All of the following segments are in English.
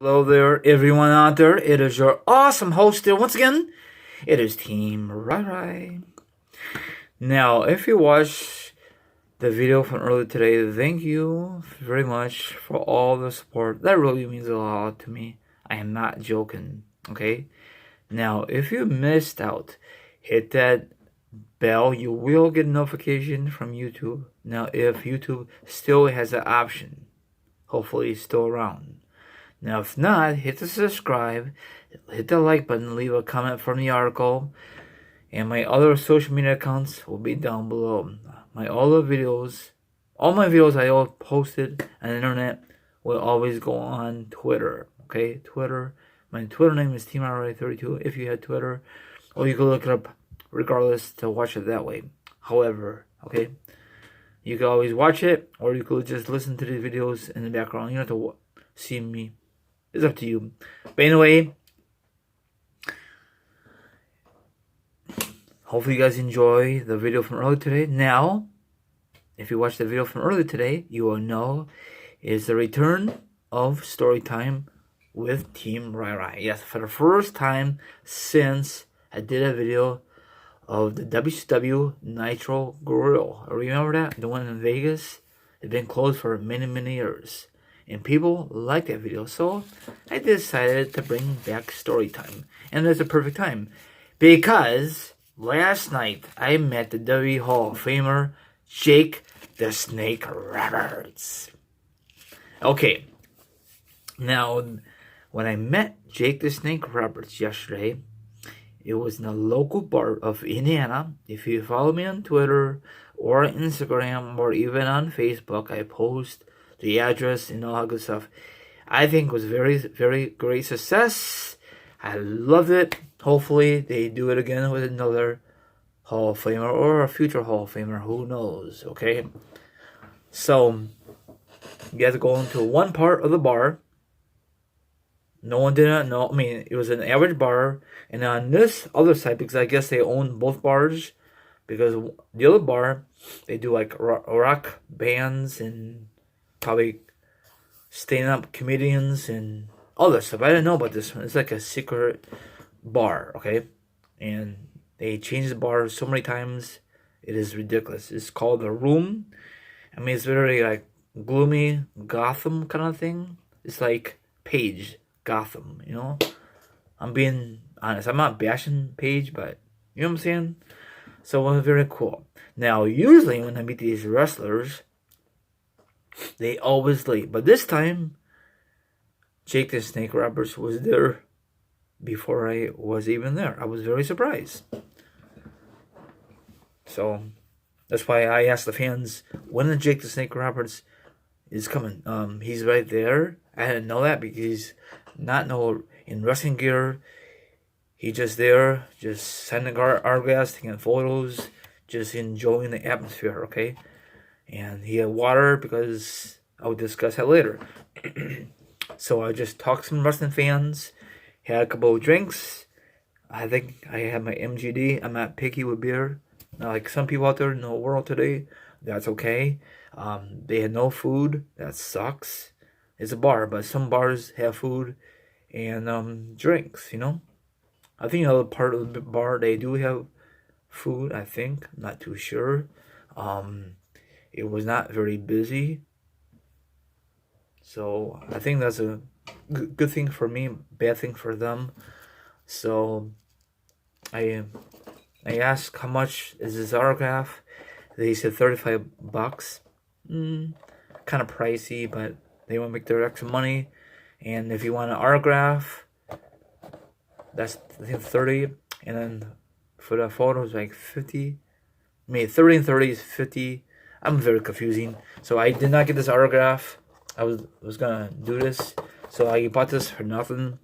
Hello there, everyone out there. It is your awesome host here once again. It is Team Rai. Now, if you watched the video from earlier today, thank you very much for all the support. That really means a lot to me. I am not joking, okay? Now, if you missed out, hit that bell. You will get a notification from YouTube. Now, if YouTube still has an option, hopefully it's still around. Now, if not, hit the subscribe, hit the like button, leave a comment from the article, and my other social media accounts will be down below. All my videos I all posted on the internet will always go on Twitter. Okay, Twitter. My Twitter name is TeamRA32 if you had Twitter, or you can look it up regardless to watch it that way. However, okay, you can always watch it, or you could just listen to the videos in the background. You don't have to see me. It's up to you. But anyway, hopefully you guys enjoy the video from earlier today. Now, if you watched the video from earlier today, you will know it's the return of story time with Team Rai. Yes, for the first time since I did a video of the WCW Nitro Grill. Remember that? The one in Vegas? It's been closed for many, many years. And people like that video, so I decided to bring back story time. And it's a perfect time, because last night I met the WWE Hall of Famer, Jake the Snake Roberts. Okay, now when I met Jake the Snake Roberts yesterday, it was in a local bar of Indiana. If you follow me on Twitter or Instagram or even on Facebook, I post the address and all that good stuff. I think it was very, very great success. I loved it. Hopefully they do it again with another Hall of Famer or a future Hall of Famer. Who knows, okay? So, you have to go into one part of the bar. No one did not know. I mean, it was an average bar. And on this other side, because I guess they own both bars, because the other bar, they do like rock bands and probably stand-up comedians and all that stuff. I didn't know about this one. It's like a secret bar, okay? And they changed the bar so many times. It is ridiculous. It's called The Room. I mean, it's very like gloomy Gotham kind of thing. It's like Paige Gotham, you know? I'm being honest. I'm not bashing Paige, but you know what I'm saying? So it was very cool. Now, usually when I meet these wrestlers, they always late. But this time, Jake the Snake Roberts was there before I was even there. I was very surprised. So that's why I asked the fans, when the Jake the Snake Roberts is coming? He's right there. I didn't know that because he's not in wrestling gear. He's just there, just sending autographs, taking photos, just enjoying the atmosphere, okay? And he had water because I will discuss that later. So I just talked to some wrestling fans, had a couple of drinks. I think I had my MGD. I'm not picky with beer. Not like some people out there in the world today. That's okay. They had no food. That sucks. It's a bar, but some bars have food and drinks, you know. I think another part of the bar, they do have food, I think. Not too sure. It was not very busy. So I think that's a good thing for me, bad thing for them. So I asked how much is this autograph. They said $35. Kind of pricey, but they want to make their extra money. And if you want an autograph, that's I think 30. And then for the photos, like 50. I mean, 30 and 30 is 50. I'm very confusing. So I did not get this autograph. I was gonna do this. So I bought this for nothing.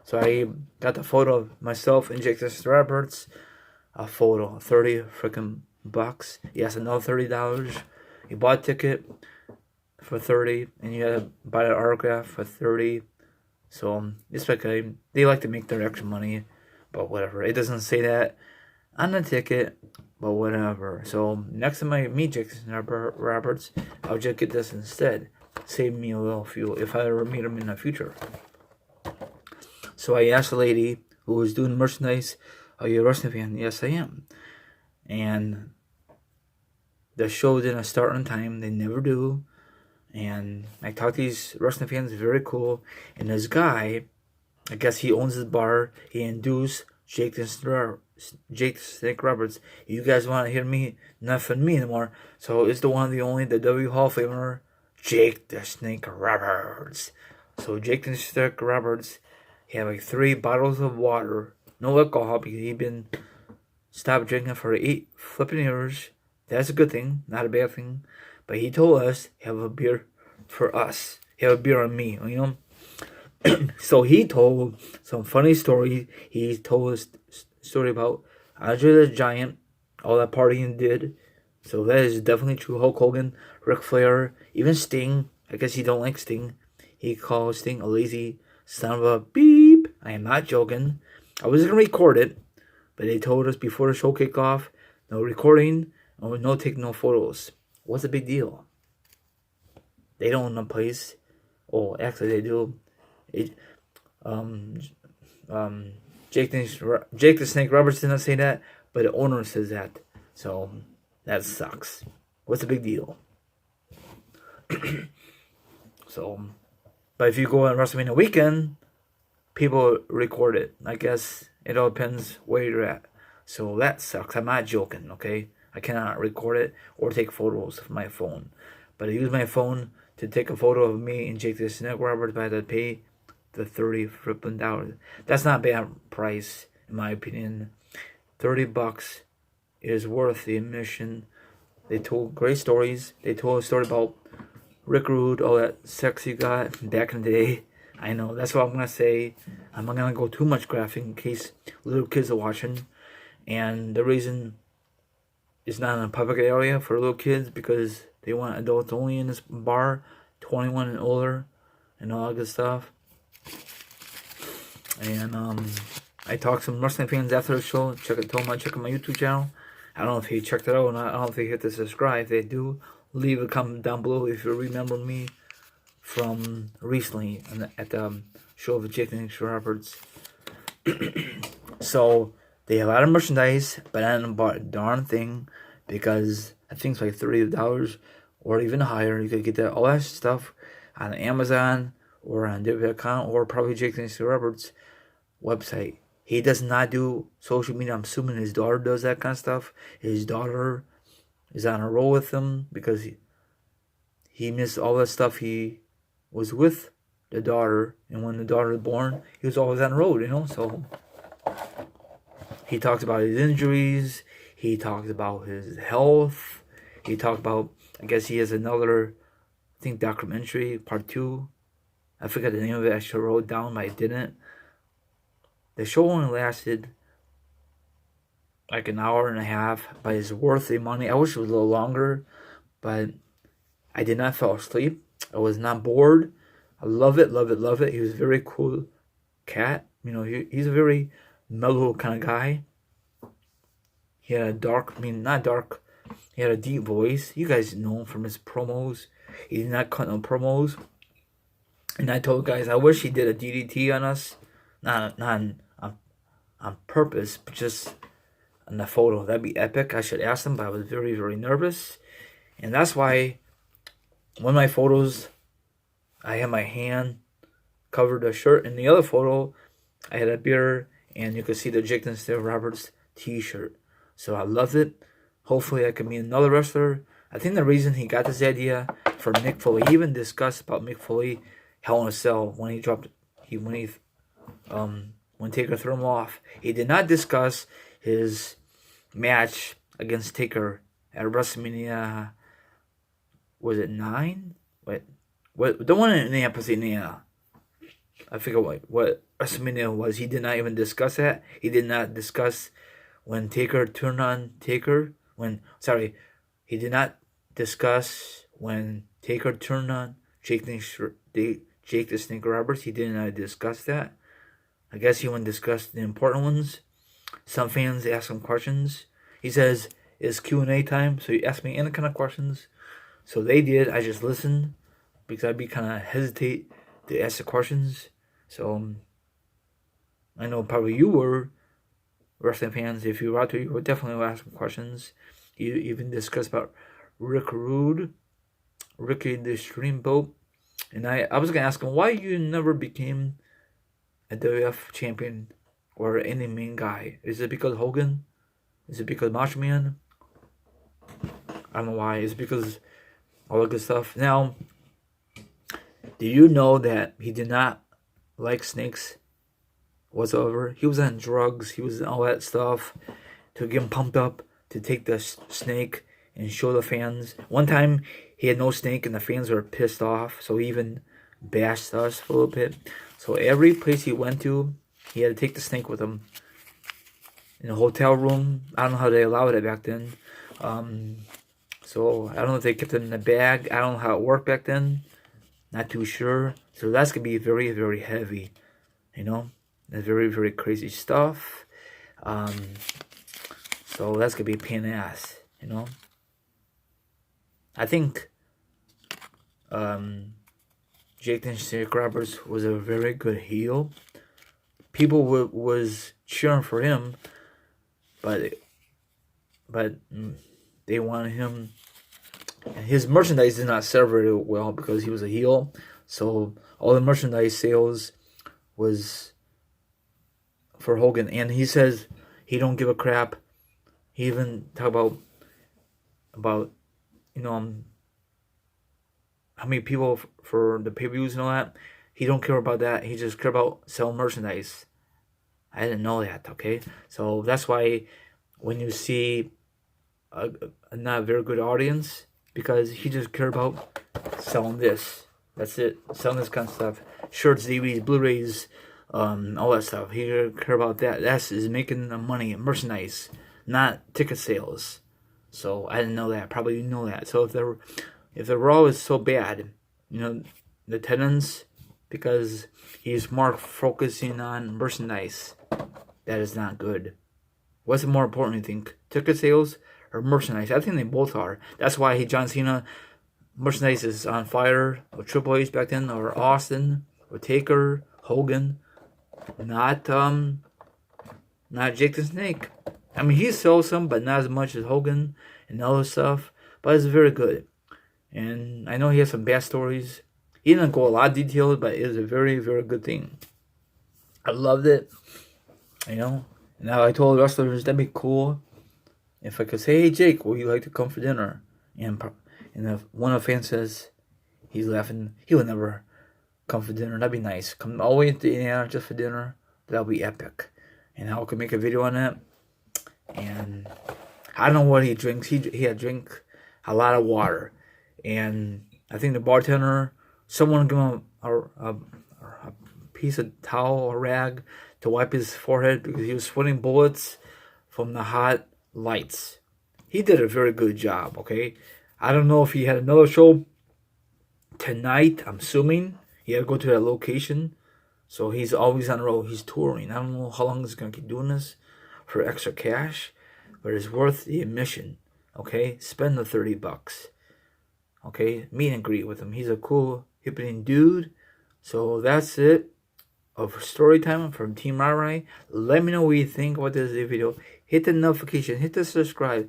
So I got the photo of myself and Jake the Roberts. A photo, 30 freaking bucks. Yes, another $30. You bought a ticket for 30, and you had to buy an autograph for 30. So it's okay. They like to make their extra money, but whatever. It doesn't say that on the ticket. But whatever. So next time I meet Jackson Roberts, I'll just get this instead. Save me a little fuel if I ever meet him in the future. So I asked the lady who was doing merchandise, "Are you a wrestling fan?" "Yes, I am." And the show didn't start on time. They never do. And I talked to these wrestling fans, very cool. And this guy, I guess he owns his bar. He induced Jake the Snake Roberts. You guys want to hear me? Nothing me anymore. So it's the one, the only, the W Hall of Famer, Jake the Snake Roberts. So Jake the Snake Roberts, he had like 3 bottles of water, no alcohol, because he'd been stopped drinking for 8 flipping years. That's a good thing, not a bad thing. But he told us, have a beer for us. Have a beer on me, you know? So he told some funny story. He told us a story about Andre the Giant, all that partying did. So that is definitely true. Hulk Hogan, Ric Flair, even Sting. I guess he don't like Sting. He calls Sting a lazy son of a beep. I am not joking. I was going to record it, but they told us before the show kicked off, no recording, or no taking no photos. What's the big deal? They don't own the place. Oh, actually they do. Jake the Snake Roberts didn't say that, but the owner says that. So that sucks. What's the big deal? So, but if you go on WrestleMania weekend, people record it. I guess it all depends where you're at. So that sucks. I'm not joking, okay? I cannot record it or take photos with my phone. But I use my phone to take a photo of me and Jake the Snake Roberts, but I had to pay the $30. That's not a bad price, in my opinion. $30 is worth the admission. They told great stories. They told a story about Rick Rude, all that sex he got back in the day. I know, that's what I'm going to say. I'm not going to go too much graphic in case little kids are watching. And the reason it's not in a public area for little kids, because they want adults only in this bar, 21 and older, and all that good stuff. And I talked to some wrestling fans after the show. Check out my YouTube channel. I don't know if he checked it out or not. I don't know if they hit the subscribe. If they do, leave a comment down below if you remember me from recently at the show of Jake the Snake Roberts. So they have a lot of merchandise, but I didn't buy a darn thing because I think it's like $30 or even higher. You could get all that stuff on Amazon or on WWE.com or probably Jake the Snake Roberts website. He does not do social media. I'm assuming his daughter does that kind of stuff. His daughter is on a roll with him because he missed all that stuff. He was with the daughter, and when the daughter was born, he was always on the road, you know. So he talks about his injuries. He talks about his health. He talked about, I guess he has another, I think, documentary, part 2. I forgot the name of it. I should have wrote it down, but I didn't. The show only lasted like an hour and a half, but it's worth the money. I wish it was a little longer, but I did not fall asleep. I was not bored. I love it, love it, love it. He was a very cool cat. You know, he's a very mellow kind of guy. He had a he had a deep voice. You guys know him from his promos. He did not cut no promos. And I told guys, I wish he did a DDT on us. Not on purpose, but just on the photo. That'd be epic. I should ask him, but I was very, very nervous. And that's why one of my photos, I had my hand covered a shirt. In the other photo, I had a beer, and you could see the Jake the Snake Roberts t-shirt. So I loved it. Hopefully I can be another wrestler. I think the reason he got this idea from Mick Foley, he even discussed about Mick Foley, Hell in a Cell, when he dropped, when Taker threw him off. He did not discuss his match against Taker at WrestleMania, was it 9? What the one in Minneapolis, Indiana. I forget what WrestleMania was. He did not even discuss that. He did not discuss when Taker turned on Taker. He did not discuss when Taker turned on Jake the Snake Roberts. He did not discuss that. I guess he wouldn't discuss the important ones. Some fans ask him questions. He says, it's Q&A time, so you ask me any kind of questions. So they did. I just listened because I'd be kind of hesitate to ask the questions. So I know probably you were wrestling fans. If you were out there, you would definitely ask some questions. You even discussed about Rick Rude, Ricky the Steamboat. And I was going to ask him why you never became a WF champion or any main guy. Is it because Hogan? Is it because Macho Man? I don't know why. Is it because all that good stuff? Now, do you know that he did not like snakes whatsoever? He was on drugs. He was on all that stuff to get him pumped up to take the snake and show the fans. One time, he had no snake and the fans were pissed off. So he even bashed us for a little bit. So every place he went to, he had to take the snake with him. In a hotel room. I don't know how they allowed it back then. So I don't know if they kept it in the bag. I don't know how it worked back then. Not too sure. So that's going to be very, very heavy. You know? That's very, very crazy stuff. So that's going to be a pain in the ass. You know? I think Jake the Snake Roberts was a very good heel. People was cheering for him. But they wanted him. His merchandise did not sell very well because he was a heel. So all the merchandise sales was for Hogan, and he says he don't give a crap. He even talk about how many people for the pay-per-views and all that. He don't care about that. He just care about selling merchandise. I didn't know that, okay? So that's why when you see a not very good audience, because he just care about selling this. That's it. Selling this kind of stuff. Shirts, DVDs, Blu-rays, all that stuff. He care about that. That's is making the money, merchandise, not ticket sales. So I didn't know that. Probably you know that. So if the Raw is so bad, the attendance, because he's more focusing on merchandise. That is not good. What's more important, you think? Ticket sales or merchandise? I think they both are. That's why John Cena merchandise is on fire. Or Triple H back then, or Austin, or Taker, Hogan. Not Jake the Snake. I mean, he sells some, but not as much as Hogan and other stuff. But it's very good. And I know he has some bad stories. He didn't go a lot of details, but it was a very, very good thing. I loved it. Now I told wrestlers that'd be cool if I could say, "Hey Jake, would you like to come for dinner?" And if one of the fans says he's laughing, he would never come for dinner. That'd be nice. Come all the way to Indiana just for dinner. That'll be epic. And I could make a video on that. And I don't know what he drinks. He had drink a lot of water, and I think the bartender, someone give him a piece of towel or rag to wipe his forehead because he was sweating bullets from the hot lights. He did a very good job, okay? I don't know if he had another show tonight. I'm assuming he had to go to that location. So he's always on the road. He's touring. I don't know how long he's going to keep doing this for extra cash, but it's worth the admission, okay? Spend the $30, okay? Meet and greet with him. He's a cool, hip-hitting dude. So that's it of story time from Team Rai. Let me know what you think about this video. Hit the notification, hit the subscribe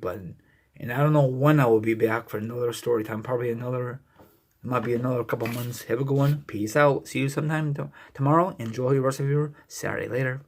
button. And I don't know when I will be back for another story time. Probably might be another couple months. Have a good one. Peace out. See you sometime tomorrow. Enjoy the rest of your Saturday. Later.